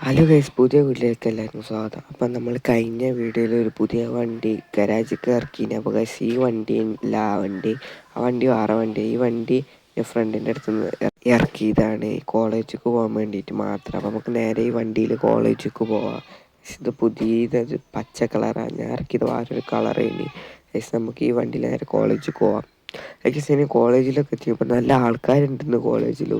Hello guys, പുതിയ വീട്ടിലേക്ക് എല്ലാവർക്കും സ്വാഗതം. അപ്പം നമ്മൾ കഴിഞ്ഞ വീഡിയോയിൽ ഒരു പുതിയ വണ്ടി ഗരാജിക്ക് ഇറക്കിന്. അപ്പോൾ ഗൈസ്, ഈ വണ്ടി ഇല്ല, ആ വണ്ടി വേറെ വണ്ടി. ഈ വണ്ടി എൻ്റെ ഫ്രണ്ടിൻ്റെ അടുത്ത് നിന്ന് ഇറക്കിയതാണ് കോളേജിലേക്ക് പോകാൻ വേണ്ടിയിട്ട് മാത്രം. അപ്പോൾ നമുക്ക് നേരെ ഈ വണ്ടിയിൽ കോളേജിലേക്ക് പോവാം. ഇത് പുതിയത് പച്ച കളറാണ്, ഞാൻ ഇറക്കിയത് വേറൊരു കളറേനി. ഗൈസ്, നമുക്ക് ഈ വണ്ടിയിൽ നേരെ കോളേജിലേക്ക് പോവാം. ഗൈസ്, ഇനി കോളേജിലൊക്കെ എത്തിയപ്പോൾ നല്ല ആൾക്കാരുണ്ടെന്ന് കോളേജിൽ.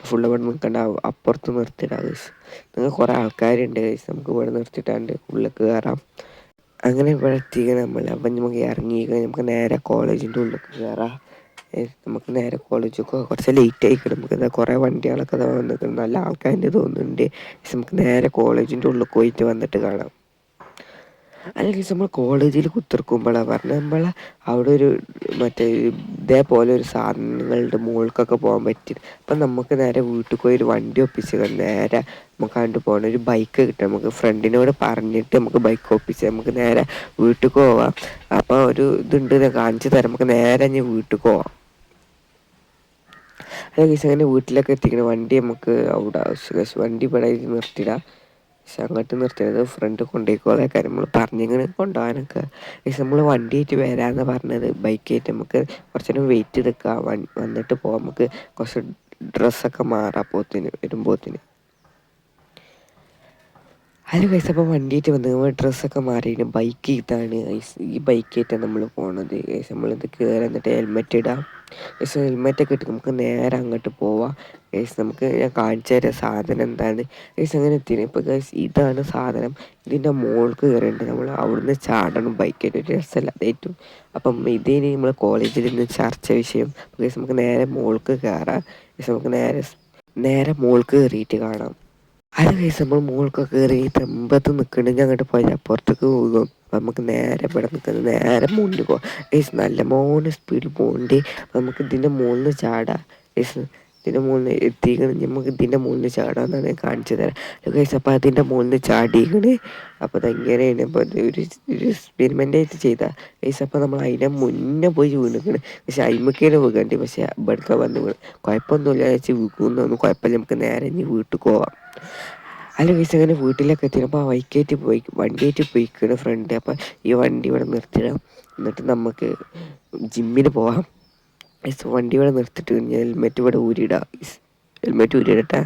ഫുള്ള് ഇവിടെ നിൽക്കണ്ട, അപ്പുറത്ത് നിർത്തിയിടാം ഗൈസ്. നിങ്ങൾ കുറേ ആൾക്കാരുണ്ട് ഗൈസ്, നമുക്ക് ഇവിടെ നിർത്തിയിട്ടാണ്ട് ഉള്ളിൽ കയറാം. അങ്ങനെ ഇവിടെ എത്തിക്കുക നമ്മൾ. അപ്പം നമുക്ക് ഇറങ്ങിക്കുക, നമുക്ക് നേരെ കോളേജിൻ്റെ ഉള്ളിൽ കയറാം. നമുക്ക് നേരെ കോളേജൊക്കെ കുറച്ച് ലേറ്റ് ആയിക്കണം. നമുക്ക് കുറേ വണ്ടികളൊക്കെ വന്നിട്ട് നല്ല ആൾക്കാരുടെ തോന്നുന്നുണ്ട്. നമുക്ക് നേരെ കോളേജിൻ്റെ ഉള്ളിൽ പോയിട്ട് വന്നിട്ട് കാണാം. അല്ലെങ്കിൽ നമ്മൾ കോളേജിൽ കുത്തിർക്കുമ്പോഴാണ് പറഞ്ഞത്, നമ്മളെ അവിടെ ഒരു മറ്റേ ഇതേപോലെ ഒരു സാധനങ്ങളുടെ മുകൾക്കൊക്കെ പോകാൻ പറ്റും. അപ്പം നമുക്ക് നേരെ വീട്ടിൽ പോയി ഒരു വണ്ടി ഒപ്പിച്ച് നേരെ നമുക്ക് കണ്ടു പോകണം. ഒരു ബൈക്ക് കിട്ടും, നമുക്ക് ഫ്രണ്ടിനോട് പറഞ്ഞിട്ട് നമുക്ക് ബൈക്ക് ഒപ്പിച്ച് നമുക്ക് നേരെ വീട്ടിൽ പോവാം. അപ്പോൾ ഒരു ഇതുണ്ട്, ഞാൻ കാണിച്ചു തരാം. നമുക്ക് നേരെ ഇനി വീട്ടിൽ പോവാം. അല്ലെങ്കിൽ അങ്ങനെ വീട്ടിലൊക്കെ എത്തിക്കണം. വണ്ടി നമുക്ക് അവിടെ വണ്ടി ഇവിടെ നിർത്തിയിടാം. പക്ഷെ അങ്ങോട്ട് നിർത്തിയത് ഫ്രണ്ട് കൊണ്ടുപോയിക്കോളെ കാര്യം നമ്മൾ പറഞ്ഞിങ്ങനെ കൊണ്ടുപോകാനൊക്കെ. പക്ഷെ നമ്മൾ വണ്ടിയായിട്ട് വരാമെന്ന് പറഞ്ഞത്, ബൈക്കായിട്ട് നമുക്ക് കുറച്ച് നേരം വെയിറ്റ് ചെയ്തേക്കാം, വന്നിട്ട് പോകാം. നമുക്ക് കുറച്ച് ഡ്രസ്സൊക്കെ മാറാം വരുമ്പോത്തിന്. ഹലോ ഗൈസ്, അപ്പോൾ വണ്ടിയായിട്ട് വന്ന് നമ്മൾ ഡ്രസ്സൊക്കെ മാറിയിട്ട് ബൈക്ക് ഇതാണ്. ഈ ബൈക്കായിട്ടാണ് നമ്മൾ പോണത്. ഗൈസ്, നമ്മളിത് കയറി എന്നിട്ട് ഹെൽമെറ്റ് ഇടാം. ഗൈസ്, ഹെൽമെറ്റൊക്കെ ഇട്ട് നമുക്ക് നേരെ അങ്ങോട്ട് പോവാം. ഗൈസ്, നമുക്ക് ഞാൻ കാണിച്ചു തരാം സാധനം എന്താണ്. ഗൈസ്, അങ്ങനെ എത്തിയത് ഇപ്പോൾ ഗൈസ്, ഇതാണ് സാധനം. ഇതിൻ്റെ മുകൾക്ക് കയറിയിട്ട് നമ്മൾ അവിടുന്ന് ചാടണം ബൈക്കായിട്ട്. ഒരു രസമല്ല അതേറ്റവും. അപ്പം ഇതിന് നമ്മൾ കോളേജിൽ നിന്ന് ചർച്ച വിഷയം. ഗൈസ്, നമുക്ക് നേരെ മുകൾക്ക് കയറാം. ഗൈസ്, നമുക്ക് നേരെ മുകൾക്ക് കയറിയിട്ട് കാണാം. അത് കഴിച്ച് നമ്മൾ മുകൾക്കൊക്കെ കയറി തെമ്പത്ത് നിൽക്കണമെങ്കിൽ അങ്ങോട്ട് പോയാൽ അപ്പുറത്തേക്ക് പോകും. നമുക്ക് നേരെ ഇവിടെ നിൽക്കുന്നത് നേരെ മുന്നിൽ പോകാം. ഗൈസ്, നല്ല മോന് സ്പീഡിൽ പോകണ്ട്. നമുക്ക് ഇതിൻ്റെ മുകളിൽ ചാടാം. ഗൈസ്, ഇതിൻ്റെ മുകളിൽ എത്തിക്കണമെങ്കിൽ നമുക്ക് ഇതിൻ്റെ മുകളിൽ ചാടാമെന്നാണ് ഞാൻ കാണിച്ചു തരാം. ഗൈസ്, അപ്പോൾ അതിൻ്റെ മുകളിൽ ചാടിക്കണ്. അപ്പോൾ അതെങ്ങനെയാണ് അപ്പോൾ ഒരു എക്സ്പെരിമെൻ്റായിട്ട് ചെയ്താൽ ഗൈസ്. അപ്പോൾ നമ്മൾ അതിൻ്റെ മുന്നേ പോയി വീണിക്കണ്. പക്ഷെ അയിമക്കേനെ വീകണ്ടി, പക്ഷെ ഇവിടുത്തെ വന്ന് വീണ് കുഴപ്പമൊന്നുമില്ല വെച്ച് വീക്കുന്നൊന്നും കുഴപ്പമില്ല. നമുക്ക് നേരെ ഇനി വീട്ടിൽ പോവാം. അല്ല ഗൈസ്, അങ്ങനെ വീട്ടിലൊക്കെ എത്തി. അപ്പോൾ ആ വണ്ടിയായിട്ട് പോയിക്കാണ് ഫ്രണ്ട്. അപ്പോൾ ഈ വണ്ടി ഇവിടെ നിർത്തിയിടാം. എന്നിട്ട് നമുക്ക് ജിമ്മിന് പോവാം. ഗൈസ്, വണ്ടി ഇവിടെ നിർത്തിയിട്ട് കഴിഞ്ഞാൽ ഹെൽമെറ്റ് ഇവിടെ ഊരിയിടാം. ഹെൽമെറ്റ് ഊരിയിടട്ടെ.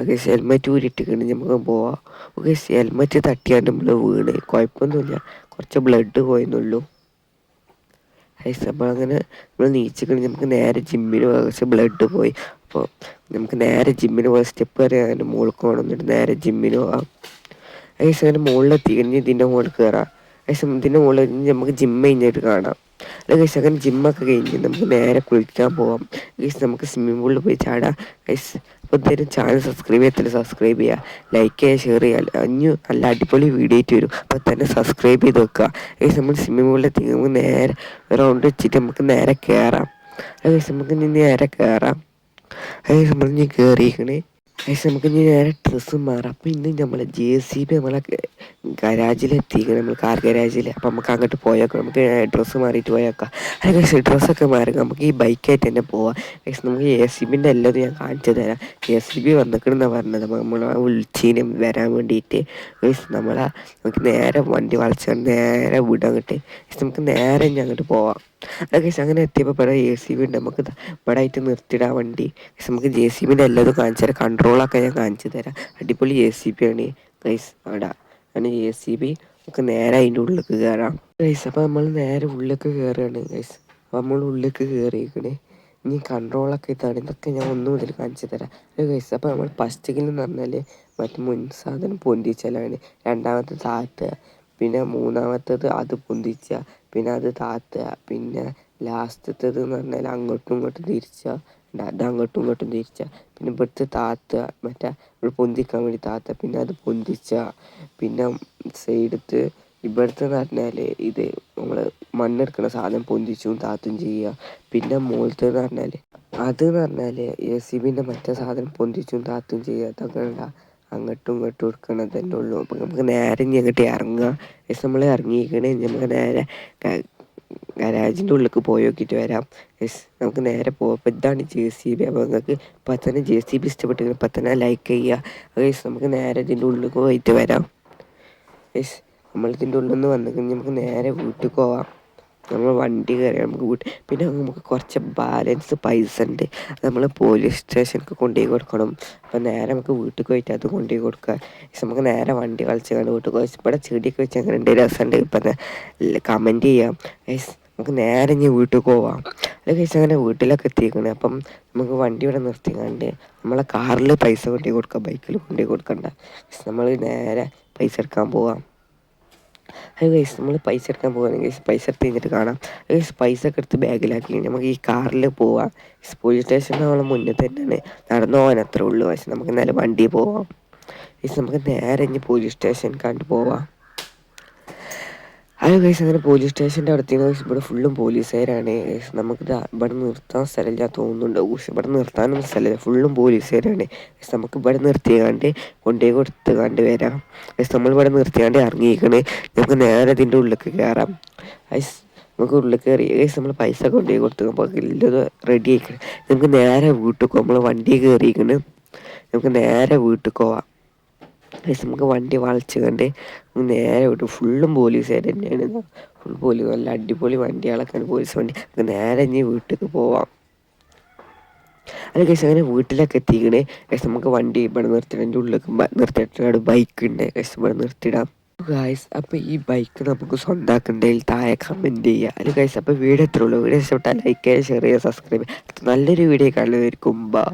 ഗൈസ്, ഹെൽമെറ്റ് ഊരിയിട്ട് കഴിഞ്ഞ് നമുക്ക് പോവാം. ഗൈസ്, ഹെൽമെറ്റ് തട്ടിയാൽ നമ്മൾ വീണ്, കുഴപ്പമൊന്നുമില്ല, കുറച്ച് ബ്ലഡ് പോയെന്നുള്ളൂ. ഗൈസ്, അപ്പോൾ അങ്ങനെ നമ്മൾ നീച്ച് കഴിഞ്ഞ് നമുക്ക് നേരെ ജിമ്മിന് പോകാം. കുറച്ച് ബ്ലഡ് പോയി. അപ്പോൾ നമുക്ക് നേരെ ജിമ്മിന് പോകാം. സ്റ്റെപ്പ് കയറി അതിൻ്റെ മുകളിൽ പോകണം. എന്നിട്ട് നേരെ ജിമ്മിന് പോകാം. ഗൈസ്, അങ്ങനെ മുകളിലെത്തി കഴിഞ്ഞ് ഇതിൻ്റെ മുകളിൽ കയറാം. ഗൈസ്, ഇതിൻ്റെ മുകളിൽ കഴിഞ്ഞ് നമുക്ക് ജിമ്മ് കഴിഞ്ഞിട്ട് കാണാം. അല്ല ഗൈസ്, അങ്ങനെ ജിമ്മൊക്കെ കഴിഞ്ഞ് നമുക്ക് നേരെ കുളിക്കാൻ പോകാം. ഗൈസ്, നമുക്ക് സ്വിമ്മിംഗ് പൂളിൽ പോയി ചാടാം. ഗൈസ്, അപ്പോൾ എന്തായാലും ചാനൽ സബ്സ്ക്രൈബ് ചെയ്യത്തില്ല, സബ്സ്ക്രൈബ് ചെയ്യുക, ലൈക്ക് ചെയ്യുക, ഷെയർ ചെയ്യുക. നല്ല അടിപൊളി വീഡിയോ ആയിട്ട് വരും. അപ്പോൾ തന്നെ സബ്സ്ക്രൈബ് ചെയ്ത് വെക്കുക. ഗൈസ്, നമ്മൾ സ്വിമ്മിംഗ് പൂളിലെത്തി നമുക്ക് നേരെ റൗണ്ട് വെച്ചിട്ട് നമുക്ക് നേരെ കയറാം. ഗൈസ്, നമുക്ക് ഇനി നേരെ കയറാം. ഗൈസ്, നമ്മൾ ഇനി കയറിയിരിക്കണേ. ഗൈസ്, നമുക്ക് ഇനി നേരെ ഡ്രസ്സ് മാറാം. അപ്പോൾ ഇന്ന് നമ്മളെ JCB നമ്മളെ ഗരാജിലെത്തിക്കണം, നമ്മൾ കാർ ഗരാജിൽ. അപ്പോൾ നമുക്ക് അങ്ങോട്ട് പോയേക്കാം. നമുക്ക് ഡ്രസ്സ് മാറിയിട്ട് പോയേക്കാം. അല്ല ഗൈസ്, ഡ്രസ്സൊക്കെ മാറി നമുക്ക് ഈ ബൈക്കായിട്ട് തന്നെ പോവാം. ഗൈസ്, നമുക്ക് JCBൻ്റെ എല്ലാതും ഞാൻ കാണിച്ചു തരാം. JCB വന്നിക്കണമെന്നാണ് പറഞ്ഞത്. നമ്മളെ വിളിച്ചീനും വരാൻ വേണ്ടിയിട്ട്. ഗൈസ്, നമുക്ക് നേരെ വണ്ടി വളച്ചാൽ നേരെ വിടാൻ കിട്ടി. ഗൈസ്, നമുക്ക് നേരെ ഇനി അങ്ങോട്ട് പോവാം. ഗൈസ്, അങ്ങനെ എത്തിയപ്പോൾ ഇവിടെ JCB ഉണ്ട്. നമുക്ക് ഇവിടെ ആയിട്ട് നിർത്തിയിടാൻ വണ്ടി. ഗൈസ്, നമുക്ക് JCBൻ്റെ എല്ലാതും കാണിച്ചു തരാം. കൺട്രോളൊക്കെ ഞാൻ കാണിച്ചു തരാം. അടിപൊളി JCB ആണ് ഗൈസ്. അവിടെ ആണ് JCB. നമുക്ക് നേരെ അതിൻ്റെ ഉള്ളിലേക്ക് കയറാം. ഗൈസ്, അപ്പോൾ നമ്മൾ നേരെ ഉള്ളിലേക്ക് കയറുകയാണ് ഗൈസ്. അപ്പോൾ നമ്മൾ ഉള്ളിലേക്ക് കയറിയിരിക്കണേ. ഇനി കൺട്രോളൊക്കെ ഇതാണ്. ഇതൊക്കെ ഞാൻ ഒന്നു മുതൽ കാണിച്ചു തരാം. ഗൈസ്, അപ്പോൾ നമ്മൾ ഫസ്റ്റ് എന്ന് പറഞ്ഞാൽ മറ്റേ മുൻ സാധനം പൊന്തിച്ചാലാണ്. രണ്ടാമത്തെ താത്തുക, പിന്നെ മൂന്നാമത്തേത് അത് പൊന്തിച്ച, പിന്നെ അത് താത്തുക, പിന്നെ ലാസ്റ്റത്തേത് എന്ന് പറഞ്ഞാൽ അങ്ങോട്ടും ഇങ്ങോട്ടും തിരിച്ചുക, അത് അങ്ങോട്ടും ഇങ്ങോട്ടും തിരിച്ചുക, പിന്നെ ഇവിടുത്തെ താത്തുക, മറ്റേ നമ്മൾ പൊന്തിക്കാൻ വേണ്ടി താത്തുക, പിന്നെ അത് പൊന്തിച്ച, പിന്നെ സൈഡത്ത് ഇവിടുത്തെ എന്ന് പറഞ്ഞാൽ ഇത് നമ്മൾ മണ്ണെടുക്കുന്ന സാധനം പൊന്തിച്ചും താത്തും ചെയ്യുക. പിന്നെ മുകളിലത്തേന്ന് പറഞ്ഞാൽ അതെന്ന് പറഞ്ഞാൽ JCBൻ്റെ മറ്റേ സാധനം പൊന്തിച്ചും താത്തും ചെയ്യുക. അതൊക്കെ അങ്ങോട്ടും ഇങ്ങോട്ടും എടുക്കണത് തന്നെ ഉള്ളൂ. അപ്പോൾ നമുക്ക് നേരെ ഇനി അങ്ങോട്ട് ഇറങ്ങുക. നമ്മൾ ഇറങ്ങിയിരിക്കണേ നമുക്ക് നേരെ ഗരാജിൻ്റെ ഉള്ളിലേക്ക് പോയി നോക്കിയിട്ട് വരാം. യെസ്, നമുക്ക് നേരെ പോകാം. അപ്പോൾ ഇതാണ് JCB. അപ്പോൾ നിങ്ങൾക്ക് ഇപ്പം തന്നെ JCB ഇഷ്ടപ്പെട്ടെങ്കിൽ ഇപ്പം തന്നെ ലൈക്ക് ചെയ്യുക. യെസ്, നമുക്ക് നേരെ ഇതിൻ്റെ ഉള്ളിൽ പോയിട്ട് വരാം. യെസ്, നമ്മളിതിൻ്റെ ഉള്ളിൽ നിന്ന് വന്നു കഴിഞ്ഞാൽ നമുക്ക് നേരെ വീട്ടിൽ പോവാം. നമ്മൾ വണ്ടി കയറി നമുക്ക് പിന്നെ നമുക്ക് കുറച്ച് ബാലൻസ് പൈസ ഉണ്ട്. അത് നമ്മൾ പോലീസ് സ്റ്റേഷനിലേക്ക് കൊണ്ടുപോയി കൊടുക്കണം. അപ്പം നേരെ നമുക്ക് വീട്ടിൽ പോയിട്ട് അത് കൊണ്ടുപോയി കൊടുക്കുക. നമുക്ക് നേരെ വണ്ടി കളിച്ച് കണ്ട് വീട്ടിൽ പോയി ഇവിടെ ചെടിയൊക്കെ വെച്ച് അങ്ങനെ ഉണ്ട്, രസമുണ്ട്. ഇപ്പം കമൻറ്റ് ചെയ്യാം. നമുക്ക് നേരെ ഇനി വീട്ടിൽ പോവാം. അത് കഴിച്ച് അങ്ങനെ വീട്ടിലൊക്കെ എത്തിക്കണേ. അപ്പം നമുക്ക് വണ്ടി ഇവിടെ നിർത്തിക്കണ്ട് നമ്മളെ കാറിൽ പൈസ കൊണ്ടുപോയി കൊടുക്കാം, ബൈക്കിൽ കൊണ്ടുപോയി കൊടുക്കണ്ട. നമ്മൾ നേരെ പൈസ എടുക്കാൻ പോവാം. അത് ഗൈസ് നമ്മൾ പൈസ എടുക്കാൻ പോകുകയാണെങ്കിൽ പൈസ എടുത്ത് കഴിഞ്ഞിട്ട് കാണാം. ഗൈസ് പൈസ ഒക്കെ എടുത്ത് ബാഗിലാക്കി നമുക്ക് ഈ കാറിൽ പോവാം. പോലീസ് സ്റ്റേഷൻ്റെ നമ്മളെ മുന്നിൽ തന്നെയാണ്, നടന്നു പോകാൻ അത്രേ ഉള്ളൂ. പക്ഷെ നമുക്ക് നേരെ വണ്ടി പോവാം. ഗൈസ് നമുക്ക് നേരെ ഇനി പോലീസ് സ്റ്റേഷൻ കണ്ടു പോവാം. അത് ഗൈസ് അങ്ങനെ പോലീസ് സ്റ്റേഷൻ്റെ അടുത്തേക്ക് ഇവിടെ ഫുള്ളും പോലീസുകാരാണ്. നമുക്ക് ഇവിടെ നിർത്താൻ സ്ഥലമില്ല തോന്നുന്നുണ്ട്. പക്ഷെ ഇവിടെ നിർത്താനൊന്നും സ്ഥലമില്ല, ഫുള്ളും പോലീസുകാരാണ്. നമുക്ക് ഇവിടെ നിർത്തിയാണ്ട് കൊണ്ടുപോയി കൊടുത്തുകാണ്ട് വരാം. നമ്മളിവിടെ നിർത്തിയാണ്ട് ഇറങ്ങിയിരിക്കണേ. നമുക്ക് നേരെ ഇതിൻ്റെ ഉള്ളിലേക്ക് കയറാം. നമുക്ക് ഉള്ളിൽ കയറി നമ്മൾ പൈസ കൊണ്ടുപോയി കൊടുത്തു എല്ലാം റെഡി ആയിക്കണം. നമുക്ക് നേരെ വീട്ടിൽ പോകാം. നമ്മൾ വണ്ടി കയറിയിരിക്കണ്, നമുക്ക് നേരെ വീട്ടിൽ പോവാം. നമുക്ക് വണ്ടി വളച്ച് കണ്ട് നേരെ വിട്ടു. ഫുള്ളും പോലീസുകാർ തന്നെയാണ്. ഫുൾ പോലീസ്, നല്ല അടിപൊളി വണ്ടികളൊക്കെയാണ് പോലീസ് വണ്ടി. നമുക്ക് നേരെ ഇനി വീട്ടിലേക്ക് പോവാം. അത് കേസ് അങ്ങനെ വീട്ടിലൊക്കെ എത്തിക്കണേ. കേസ് നമുക്ക് വണ്ടി ഇവിടെ നിർത്തിയിടാം. എൻ്റെ ഉള്ളിലേക്ക് നിർത്തിയിട്ടാണ് ബൈക്ക് ഉണ്ട്. കേസ് ഇവിടെ നിർത്തിയിടാം. ഗായ്സ്, അപ്പോൾ ഈ ബൈക്ക് നമുക്ക് സ്വന്തമാക്കുന്നുണ്ടെങ്കിൽ താഴെ കമൻറ്റ് ചെയ്യുക. അത് ഗായ്സ്, അപ്പോൾ വീഡിയോ എത്ര ഉള്ളൂ. വീഡിയോ ഇഷ്ടപ്പെട്ടാൽ ലൈക്ക് ചെയ്യുക, ഷെയർ ചെയ്യുക, സബ്സ്ക്രൈബ് ചെയ്യുക. നല്ലൊരു വീഡിയോ കാണുന്നതായിരിക്കും. ബൈ.